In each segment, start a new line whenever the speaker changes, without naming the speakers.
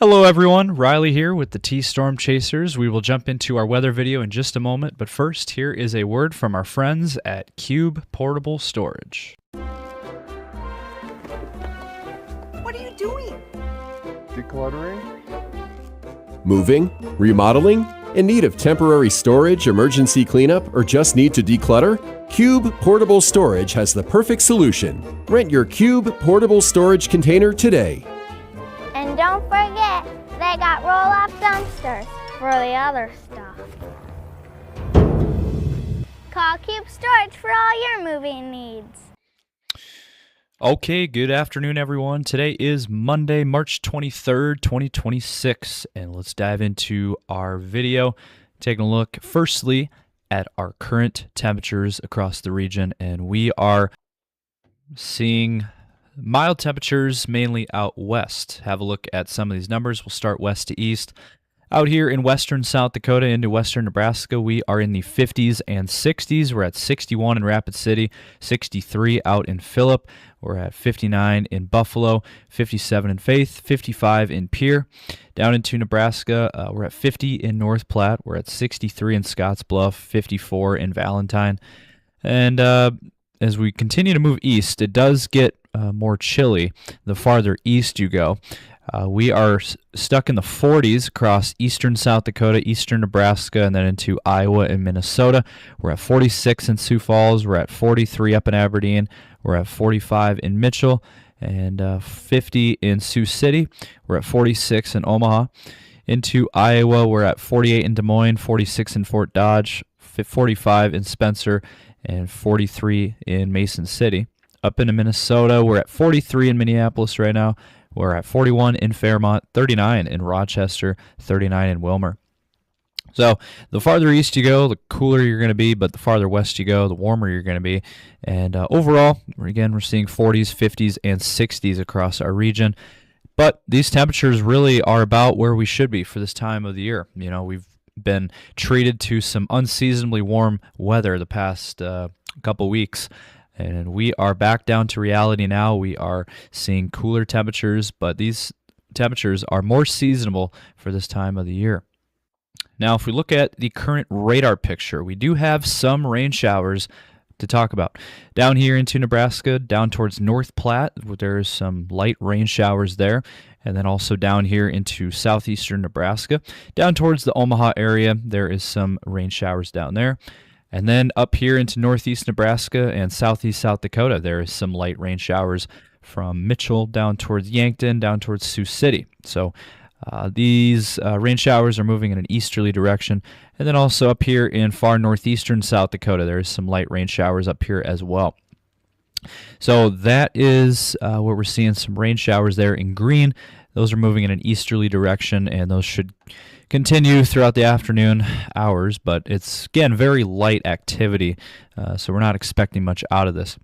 Hello everyone, Riley here with the T-Storm Chasers. We will jump into our weather video in just a moment, but first here is a word from our friends at Cube Portable Storage.
What are you doing?
Decluttering?
Moving? Remodeling? In need of temporary storage, emergency cleanup, or just need to declutter? Cube Portable Storage has the perfect solution. Rent your Cube Portable Storage container today.
And don't forget, they got roll-off dumpsters for the other stuff. Call Cube Storage for all your moving needs.
Okay, good afternoon everyone. Today is Monday, March 23rd, 2026, and let's dive into our video. Taking a look firstly at our current temperatures across the region, and we are seeing mild temperatures mainly out west. Have a look at some of these numbers. We'll start west to east. Out here in western South Dakota into western Nebraska, we are in the 50s and 60s. We're at 61 in Rapid City, 63 out in Phillip. We're at 59 in Buffalo, 57 in Faith, 55 in Pierre. Down into Nebraska, we're at 50 in North Platte. We're at 63 in Scottsbluff, 54 in Valentine. And as we continue to move east, it does get more chilly the farther east you go. We are stuck in the 40s across eastern South Dakota, eastern Nebraska, and then into Iowa and Minnesota. We're at 46 in Sioux Falls. We're at 43 up in Aberdeen. We're at 45 in Mitchell and 50 in Sioux City. We're at 46 in Omaha. Into Iowa, we're at 48 in Des Moines, 46 in Fort Dodge, 45 in Spencer, and 43 in Mason City. Up into Minnesota, we're at 43 in Minneapolis right now. We're at 41 in Fairmont, 39 in Rochester, 39 in Wilmer. So the farther east you go, the cooler you're going to be, but the farther west you go, the warmer you're going to be. And overall, again, we're seeing 40s, 50s, and 60s across our region. But these temperatures really are about where we should be for this time of the year. You know, we've been treated to some unseasonably warm weather the past couple weeks. And we are back down to reality now. We are seeing cooler temperatures, but these temperatures are more seasonable for this time of the year. Now, if we look at the current radar picture, we do have some rain showers to talk about. Down here into Nebraska, down towards North Platte, there's some light rain showers there. And then also down here into southeastern Nebraska. Down towards the Omaha area, there is some rain showers down there. And then up here into northeast Nebraska and southeast South Dakota, there is some light rain showers from Mitchell down towards Yankton, down towards Sioux City. So these rain showers are moving in an easterly direction. And then also up here in far northeastern South Dakota, there is some light rain showers up here as well. So that is where we're seeing some rain showers there in green. Those are moving in an easterly direction, and those should continue throughout the afternoon hours, but it's, again, very light activity, so we're not expecting much out of this.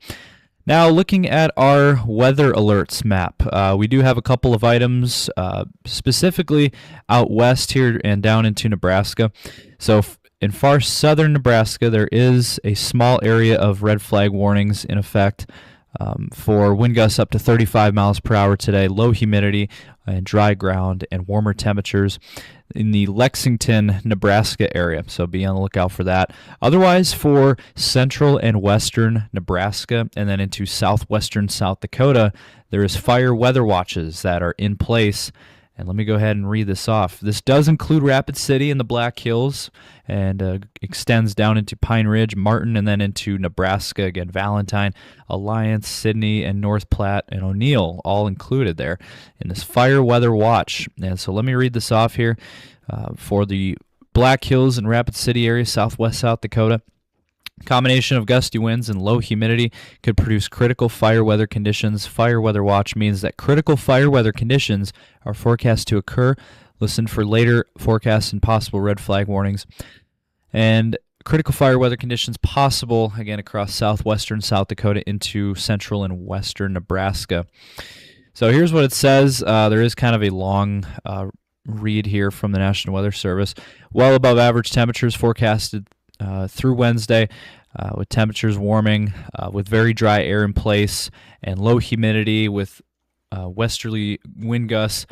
Now, looking at our weather alerts map, we do have a couple of items specifically out west here and down into Nebraska. So in far southern Nebraska, there is a small area of red flag warnings in effect for wind gusts up to 35 miles per hour today, low humidity and dry ground and warmer temperatures in the Lexington, Nebraska area, so be on the lookout for that. Otherwise, for central and western Nebraska and then into southwestern South Dakota, there is fire weather watches that are in place. And let me go ahead and read this off. This does include Rapid City and the Black Hills and extends down into Pine Ridge, Martin, and then into Nebraska. Again, Valentine, Alliance, Sidney, and North Platte, and O'Neill, all included there in this fire weather watch. And so let me read this off here. For the Black Hills and Rapid City area, southwest South Dakota, combination of gusty winds and low humidity could produce critical fire weather conditions. Fire weather watch means that critical fire weather conditions are forecast to occur. Listen for later forecasts and possible red flag warnings. And critical fire weather conditions possible, again, across southwestern South Dakota into central and western Nebraska. So here's what it says. There is kind of a long read here from the National Weather Service. Well above average temperatures forecasted through Wednesday, with temperatures warming, with very dry air in place, and low humidity with westerly wind gusts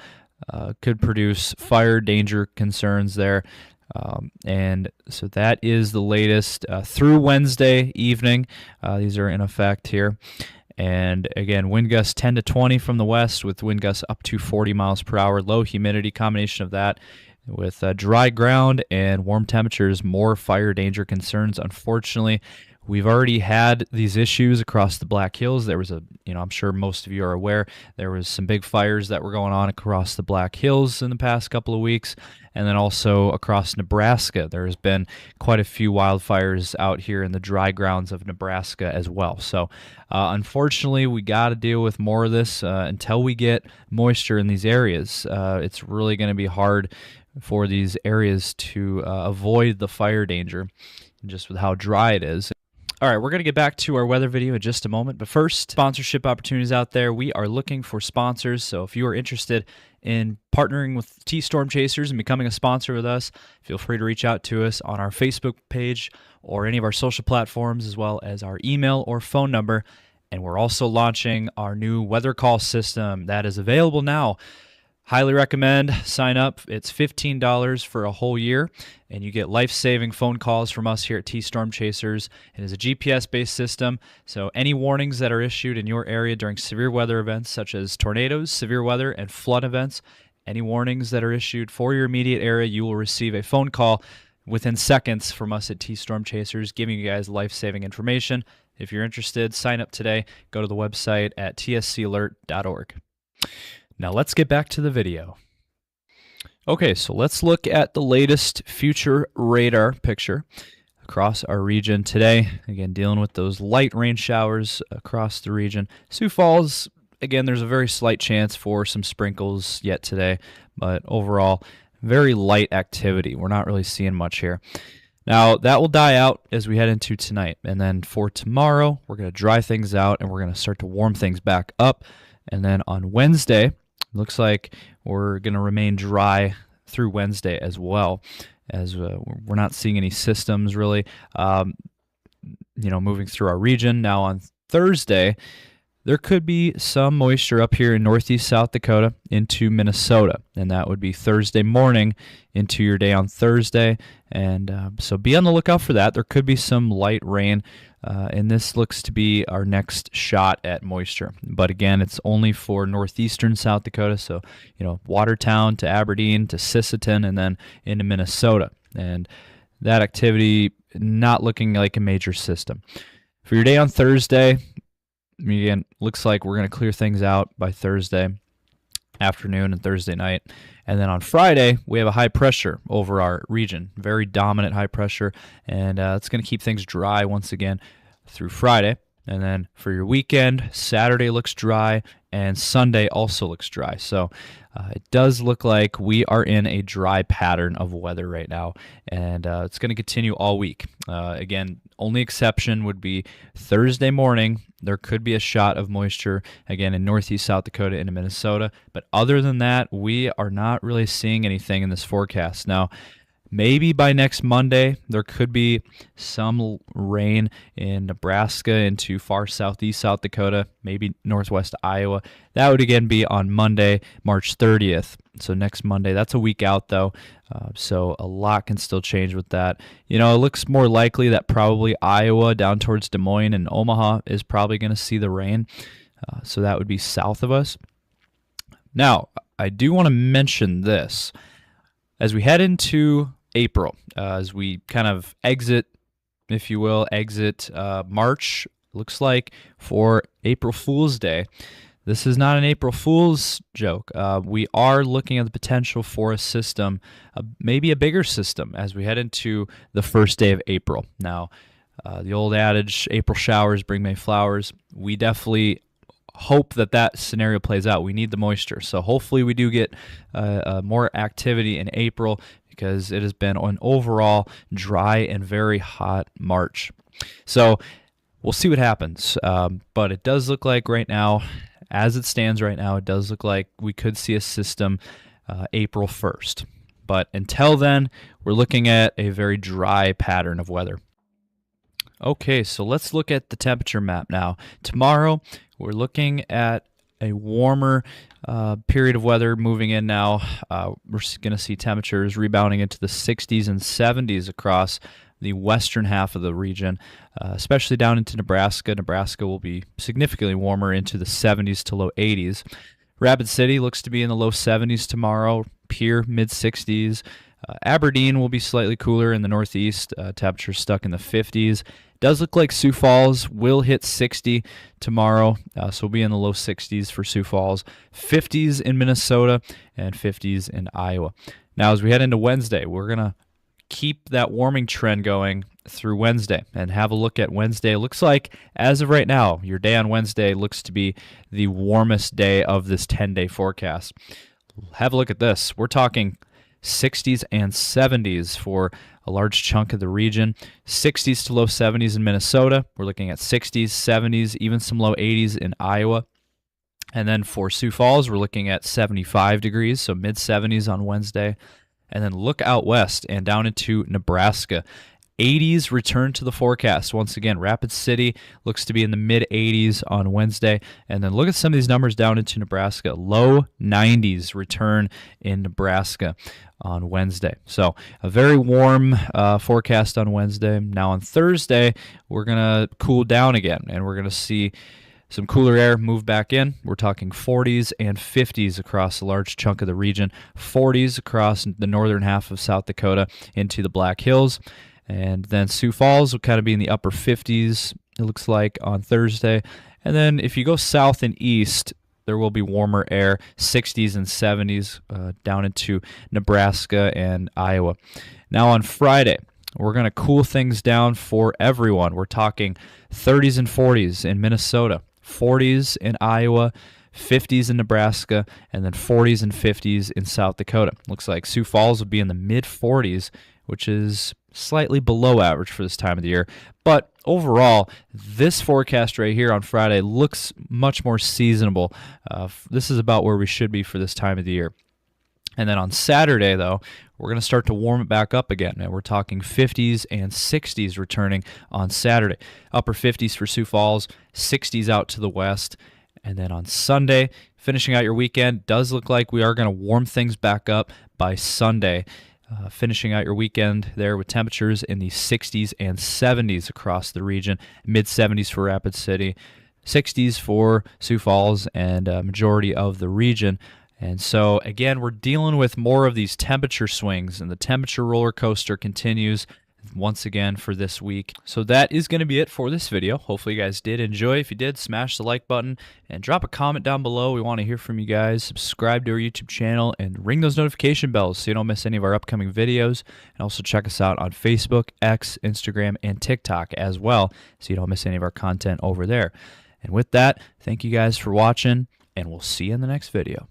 could produce fire danger concerns there. And so that is the latest through Wednesday evening. These are in effect here. And again, wind gusts 10 to 20 from the west with wind gusts up to 40 miles per hour. Low humidity, combination of that with dry ground and warm temperatures, more fire danger concerns. Unfortunately, we've already had these issues across the Black Hills. There was I'm sure most of you are aware, there was some big fires that were going on across the Black Hills in the past couple of weeks. And then also across Nebraska, there's been quite a few wildfires out here in the dry grounds of Nebraska as well. So unfortunately, we got to deal with more of this until we get moisture in these areas. It's really going to be hard for these areas to avoid the fire danger just with how dry it is. All right, we're going to get back to our weather video in just a moment. But first, sponsorship opportunities out there. We are looking for sponsors. So if you are interested in partnering with T-Storm Chasers and becoming a sponsor with us, feel free to reach out to us on our Facebook page or any of our social platforms, as well as our email or phone number. And we're also launching our new weather call system that is available now. Highly recommend. Sign up. It's $15 for a whole year, and you get life-saving phone calls from us here at T-Storm Chasers. It is a GPS-based system, so any warnings that are issued in your area during severe weather events such as tornadoes, severe weather, and flood events, any warnings that are issued for your immediate area, you will receive a phone call within seconds from us at T-Storm Chasers, giving you guys life-saving information. If you're interested, sign up today. Go to the website at tscalert.org. Now let's get back to the video. Okay, so let's look at the latest future radar picture across our region today. Again, dealing with those light rain showers across the region. Sioux Falls, again, there's a very slight chance for some sprinkles yet today, but overall, very light activity. We're not really seeing much here. Now, that will die out as we head into tonight. And then for tomorrow, we're going to dry things out and we're going to start to warm things back up. And then on Wednesday, looks like we're going to remain dry through Wednesday as well, as we're not seeing any systems really, moving through our region. Now on Thursday, there could be some moisture up here in northeast South Dakota into Minnesota, and that would be Thursday morning into your day on Thursday. And so be on the lookout for that. There could be some light rain. And this looks to be our next shot at moisture. But again, it's only for northeastern South Dakota, so Watertown to Aberdeen to Sisseton and then into Minnesota. And that activity not looking like a major system. For your day on Thursday, again, looks like we're going to clear things out by Thursday afternoon and Thursday night. And then on Friday, we have a high pressure over our region, very dominant high pressure, and it's going to keep things dry once again through Friday. And then for your weekend, Saturday looks dry, and Sunday also looks dry. So it does look like we are in a dry pattern of weather right now, and it's going to continue all week. Again, only exception would be Thursday morning. There could be a shot of moisture, again, in northeast South Dakota into Minnesota. But other than that, we are not really seeing anything in this forecast. Now, maybe by next Monday, there could be some rain in Nebraska into far southeast South Dakota, maybe northwest Iowa. That would again be on Monday, March 30th. So next Monday, that's a week out though. So a lot can still change with that. It looks more likely that probably Iowa down towards Des Moines and Omaha is probably going to see the rain. So that would be south of us. Now, I do want to mention this. As we head into April, as we kind of exit, if you will, March, looks like for April Fool's Day. This is not an April Fool's joke. We are looking at the potential for a system, maybe a bigger system, as we head into the first day of April. Now, the old adage, April showers bring May flowers. We definitely hope that scenario plays out. We need the moisture. So hopefully we do get more activity in April, because it has been an overall dry and very hot March. So we'll see what happens. But it does look like right now, as it stands right now, it does look like we could see a system April 1st. But until then, we're looking at a very dry pattern of weather. Okay, so let's look at the temperature map now. Tomorrow, we're looking at a warmer period of weather moving in now. We're going to see temperatures rebounding into the 60s and 70s across the western half of the region, especially down into Nebraska. Nebraska will be significantly warmer into the 70s to low 80s. Rapid City looks to be in the low 70s tomorrow. Pierre, mid-60s. Aberdeen will be slightly cooler in the northeast. Temperatures stuck in the 50s. Does look like Sioux Falls will hit 60 tomorrow, so we'll be in the low 60s for Sioux Falls. 50s in Minnesota and 50s in Iowa. Now, as we head into Wednesday, we're going to keep that warming trend going through Wednesday and have a look at Wednesday. It looks like, as of right now, your day on Wednesday looks to be the warmest day of this 10-day forecast. Have a look at this. We're talking 60s and 70s for a large chunk of the region. 60s to low 70s in Minnesota. We're looking at 60s, 70s, even some low 80s in Iowa. And then for Sioux Falls, we're looking at 75 degrees, so mid-70s on Wednesday. And then look out west and down into Nebraska. 80s return to the forecast. Once again, Rapid City looks to be in the mid-80s on Wednesday. And then look at some of these numbers down into Nebraska. Low 90s return in Nebraska on Wednesday. So a very warm forecast on Wednesday. Now on Thursday, we're going to cool down again, and we're going to see some cooler air move back in. We're talking 40s and 50s across a large chunk of the region. 40s across the northern half of South Dakota into the Black Hills. And then Sioux Falls will kind of be in the upper 50s, it looks like, on Thursday. And then if you go south and east, there will be warmer air, 60s and 70s down into Nebraska and Iowa. Now on Friday, we're going to cool things down for everyone. We're talking 30s and 40s in Minnesota, 40s in Iowa, 50s in Nebraska, and then 40s and 50s in South Dakota. Looks like Sioux Falls will be in the mid-40s, which is slightly below average for this time of the year. But overall, this forecast right here on Friday looks much more seasonable. This is about where we should be for this time of the year. And then on Saturday, though, we're going to start to warm it back up again. And we're talking 50s and 60s returning on Saturday. Upper 50s for Sioux Falls, 60s out to the west. And then on Sunday, finishing out your weekend, does look like we are going to warm things back up by Sunday. Finishing out your weekend there with temperatures in the 60s and 70s across the region, mid-70s for Rapid City, 60s for Sioux Falls, and a majority of the region. And so, again, we're dealing with more of these temperature swings, and the temperature roller coaster continues once again for this week. So that is going to be it for this video. Hopefully you guys did enjoy. If you did, smash the like button and drop a comment down below. We want to hear from you guys. Subscribe to our YouTube channel and ring those notification bells so you don't miss any of our upcoming videos. And also check us out on Facebook, X, Instagram, and TikTok as well so you don't miss any of our content over there. And with that, thank you guys for watching, and we'll see you in the next video.